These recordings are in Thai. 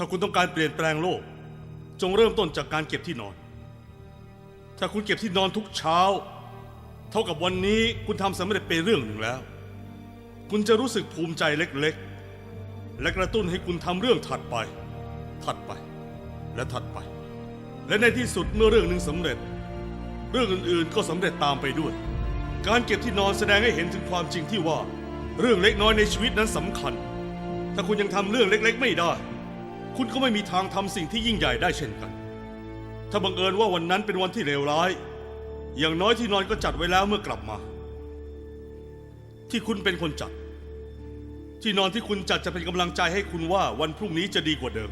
ถ้าคุณต้องการเปลี่ยนแปลงโลกจงเริ่มต้นจากการเก็บที่นอนถ้าคุณเก็บที่นอนทุกเช้าเท่ากับวันนี้คุณทำสำเร็จไปเรื่องหนึ่งแล้วคุณจะรู้สึกภูมิใจเล็กๆและกระตุ้นให้คุณทำเรื่องถัดไปและถัดไปและในที่สุดเมื่อเรื่องหนึ่งสำเร็จเรื่องอื่นๆก็สำเร็จตามไปด้วยการเก็บที่นอนแสดงให้เห็นถึงความจริงที่ว่าเรื่องเล็กน้อยในชีวิตนั้นสำคัญถ้าคุณยังทำเรื่องเล็กๆไม่ได้คุณก็ไม่มีทางทำสิ่งที่ยิ่งใหญ่ได้เช่นกันถ้าบังเอิญว่าวันนั้นเป็นวันที่เลวร้ายอย่างน้อยที่นอนก็จัดไว้แล้วเมื่อกลับมาที่คุณเป็นคนจัดที่นอนที่คุณจัดจะเป็นกำลังใจให้คุณว่าวันพรุ่งนี้จะดีกว่าเดิม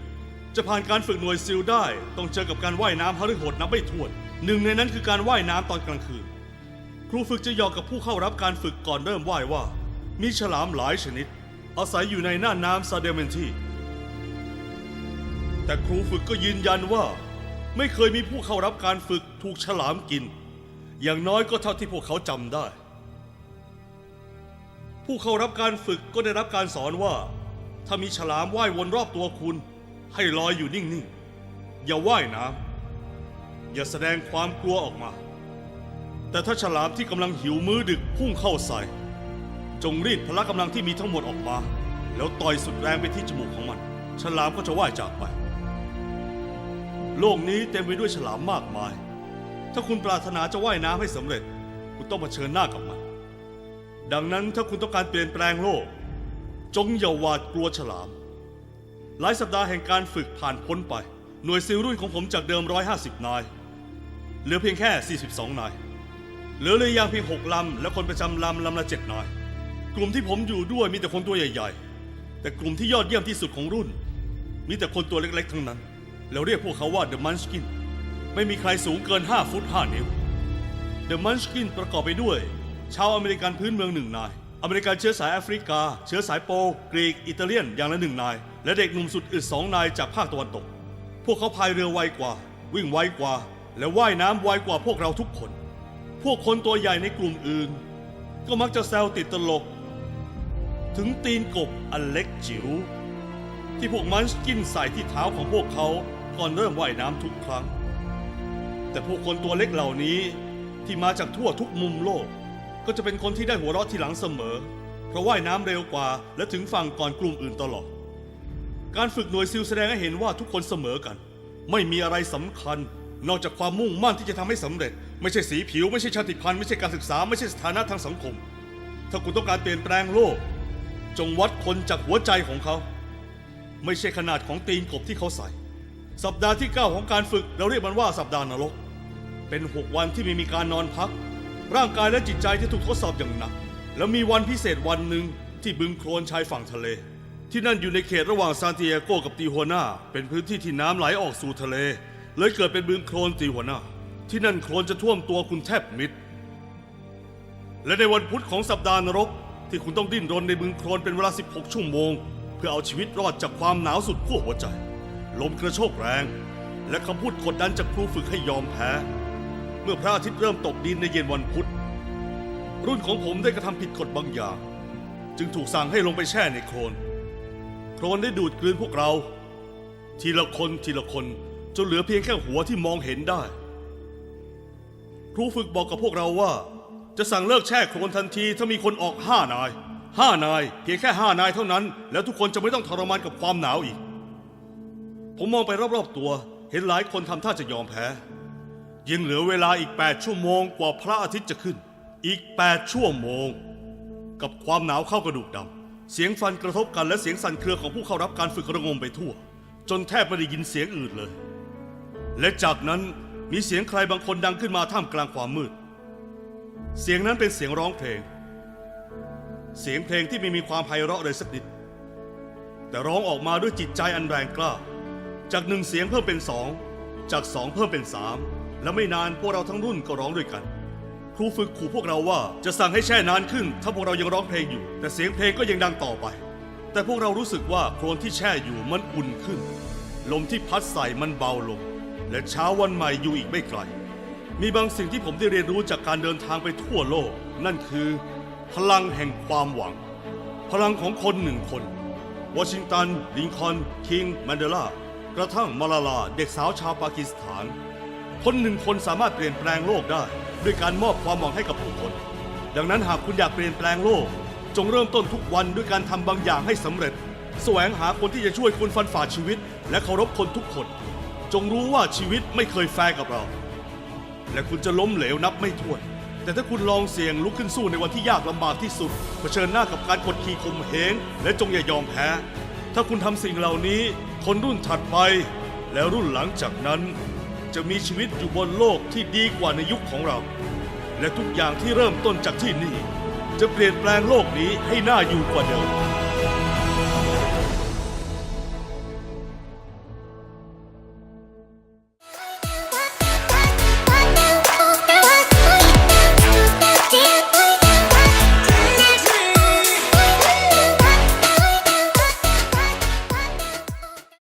จะผ่านการฝึกหน่วยซิลได้ต้องเจอกับการว่ายน้ำหฤโหดนับไม่ถ้วนหนึ่งในนั้นคือการว่ายน้ำตอนกลางคืนครูฝึกจะหยอกกับผู้เข้ารับการฝึกก่อนเริ่มว่ายว่ามีฉลามหลายชนิดอาศัยอยู่ในน่านน้ำซาเดเมนทีแต่ครูฝึกก็ยืนยันว่าไม่เคยมีผู้เข้ารับการฝึกถูกฉลามกินอย่างน้อยก็เท่าที่พวกเขาจำได้ผู้เข้ารับการฝึกก็ได้รับการสอนว่าถ้ามีฉลามว่ายวนรอบตัวคุณให้ลอยอยู่นิ่งๆอย่าว่ายน้ำอย่าแสดงความกลัวออกมาแต่ถ้าฉลามที่กำลังหิวมื้อดึกพุ่งเข้าใส่จงรีดพละกำลังที่มีทั้งหมดออกมาแล้วต่อยสุดแรงไปที่จมูกของมันฉลามก็จะว่ายจากไปโลกนี้เต็มไปด้วยฉลามมากมายถ้าคุณปรารถนาจะว่ายน้ำให้สำเร็จคุณต้องเผชิญหน้ากับมันดังนั้นถ้าคุณต้องการเปลี่ยนแปลงโลกจงอย่าหวาดกลัวฉลามหลายสัปดาห์แห่งการฝึกผ่านพ้นไปหน่วยซิลรุ่นของผมจากเดิม150นายเหลือเพียงแค่42นายเหลือเรือยางเพียง6ลำและคนประจำลำละ7นายกลุ่มที่ผมอยู่ด้วยมีแต่คนตัวใหญ่ๆแต่กลุ่มที่ยอดเยี่ยมที่สุดของรุ่นมีแต่คนตัวเล็กๆทั้งนั้นเราเรียกพวกเขาว่า The Munchkin ไม่มีใครสูงเกิน5ฟุต5นิ้ว The Munchkin ประกอบไปด้วยชาวอเมริกันพื้นเมือง1นายอเมริกันเชื้อสายแอฟริกาเชื้อสายโปลกรีกอิตาเลียนอย่างละ1นายและเด็กหนุ่มสุดอึด2นายจากภาคตะวันตกพวกเขาพายเรือไวกว่าวิ่งไวกว่าและว่ายน้ำไวกว่าพวกเราทุกคนพวกคนตัวใหญ่ในกลุ่มอื่นก็มักจะแซวติดตลกถึงตีนกบอันเล็กจิ๋วที่พวกมันช์กินใส่ที่เท้าของพวกเขาก่อนเริ่มว่ายน้ำทุกครั้งแต่พวกคนตัวเล็กเหล่านี้ที่มาจากทั่วทุกมุมโลกก็จะเป็นคนที่ได้หัวเราะทีหลังเสมอเพราะว่ายน้ำเร็วกว่าและถึงฝั่งก่อนกลุ่มอื่นตลอดการฝึกหน่วยซิลแสดงให้เห็นว่าทุกคนเสมอกันไม่มีอะไรสำคัญนอกจากความมุ่งมั่นที่จะทำให้สำเร็จไม่ใช่สีผิวไม่ใช่ชาติพันธุ์ไม่ใช่การศึกษาไม่ใช่สถานะทางสังคมถ้าคุณต้องการเปลี่ยนแปลงโลกจงวัดคนจากหัวใจของเขาไม่ใช่ขนาดของตีนกบที่เขาใส่สัปดาห์ที่9ของการฝึกเราเรียกมันว่าสัปดาห์นรกเป็น6วันที่ไม่มีการนอนพักร่างกายและจิตใจที่ถูกทดสอบอย่างหนักแล้วมีวันพิเศษวันหนึ่งที่บึงโคลนชายฝั่งทะเลที่นั่นอยู่ในเขตระหว่างซานติเอโกกับติฮัวนาเป็นพื้นที่ที่น้ำไหลออกสู่ทะเลเลยเกิดเป็นบึงโคลนติฮัวนาที่นั่นโคลนจะท่วมตัวคุณแทบมิดและในวันพุธของสัปดาห์นรกที่คุณต้องดิ้นรนในบึงโคลนเป็นเวลา16ชั่วโมงเพื่อเอาชีวิตรอดจากความหนาวสุดขั้วหัวใจลมกระโชกแรงและคำพูดกดดันจากครูฝึกให้ยอมแพ้เมื่อพระอาทิตย์เริ่มตกดินในเย็นวันพุธรุ่นของผมได้กระทำผิดกฎบางอย่างจึงถูกสั่งให้ลงไปแช่ในโคลนได้ดูดกลืนพวกเราทีละคนจนเหลือเพียงแค่หัวที่มองเห็นได้ครูฝึกบอกกับพวกเราว่าจะสั่งเลิกแช่โคลนทันทีถ้ามีคนออก5 นายเพียงแค่5 นายเท่านั้นแล้วทุกคนจะไม่ต้องทรมานกับความหนาวอีกผมมองไปรอบๆตัวเห็นหลายคนทำท่าจะยอมแพ้ยังเหลือเวลาอีก8 ชั่วโมงกว่าพระอาทิตย์จะขึ้นอีก8 ชั่วโมงกับความหนาวเข้ากระดูกดำเสียงฟันกระทบกันและเสียงสั่นเครือของผู้เข้ารับการฝึกระงมไปทั่วจนแทบไม่ได้ยินเสียงอื่นเลยและจากนั้นมีเสียงใครบางคนดังขึ้นมาท่ามกลางความมืดเสียงนั้นเป็นเสียงร้องเพลงที่ไม่มีความไพเราะเลยสักนิดแต่ร้องออกมาด้วยจิตใจอันแรงกล้าจาก1 เสียงเพิ่มเป็น2จาก2เพิ่มเป็น3และไม่นานพวกเราทั้งรุ่นก็ร้องด้วยกันครูฝึกขู่พวกเราว่าจะสั่งให้แช่นานขึ้นถ้าพวกเรายังร้องเพลงอยู่แต่เสียงเพลงก็ยังดังต่อไปแต่พวกเรารู้สึกว่าโคลนที่แช่อยู่มันอุ่นขึ้นลมที่พัดใส่มันเบาลงและเช้าวันใหม่อยู่อีกไม่ไกลมีบางสิ่งที่ผมได้เรียนรู้จากการเดินทางไปทั่วโลกนั่นคือพลังแห่งความหวังพลังของคน1 คน วอชิงตัน ลิงคอล์น คิง แมนเดลา กระทั่งมาลาลา เด็กสาวชาวปากีสถาน คนหนึ่งคนสามารถเปลี่ยนแปลงโลกได้ด้วยการมอบความหวังให้กับผู้คน ดังนั้นหากคุณอยากเปลี่ยนแปลงโลก จงเริ่มต้นทุกวันด้วยการทำบางอย่างให้สำเร็จ แสวงหาคนที่จะช่วยคุณฟันฝ่าชีวิต และเคารพคนทุกคน จงรู้ว่าชีวิตไม่เคยแฟร์กับเรา และคุณจะล้มเหลวนับไม่ถ้วน แต่ถ้าคุณลองเสี่ยงลุกขึ้นสู้ในวันที่ยากลำบากที่สุดเผชิญหน้ากับการกดขี่ข่มเหงและจงอย่ายอมแพ้ ถ้าคุณทำสิ่งเหล่านี้คนรุ่นถัดไป และรุ่นหลังจากนั้น จะมีชีวิตอยู่บนโลกที่ดีกว่าในยุคของเรา และทุกอย่างที่เริ่มต้นจากที่นี่ จะเปลี่ยนแปลงโลกนี้ให้น่าอยู่กว่าเดิม